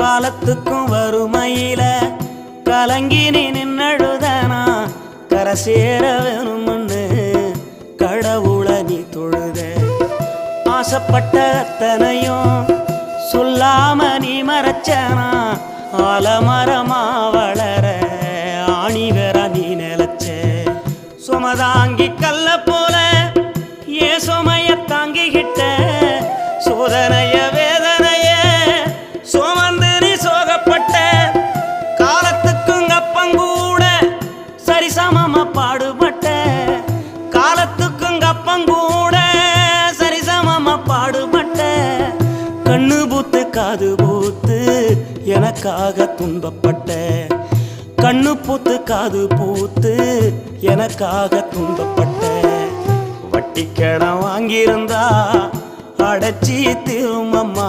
காலத்துக்கும் வறுமையில கலங்கி நீ நின்னழுதனா கரை சேர வேணும்னு கடவுளை நீ தொழுத ஆசைப்பட்ட அத்தனையும் சொல்லாம நீ மறைச்சனா ஆலமரமா வளர ஆணிவர நீ நிலச்ச சுமதாங்கி கல்ல போல ஏ சுமைய தாங்கிக்கிட்ட சோதனைய வேதனைய சுமந்து நீ சோகப்பட்ட காலத்துக்கும் அப்பங்கூட சரிசமமா பாடுபட்ட காலத்துக்கும் அப்பங்கூட சரிசமமா பாடுபட்ட கண்ணு பூத்து காது பூத்து எனக்காக துன்பப்பட்ட கண்ணு பூத்து காது பூத்து எனக்காக துன்பப்பட்ட வட்டி கடன் வாங்கியிருந்தா அடைச்சி திரும்பம்மா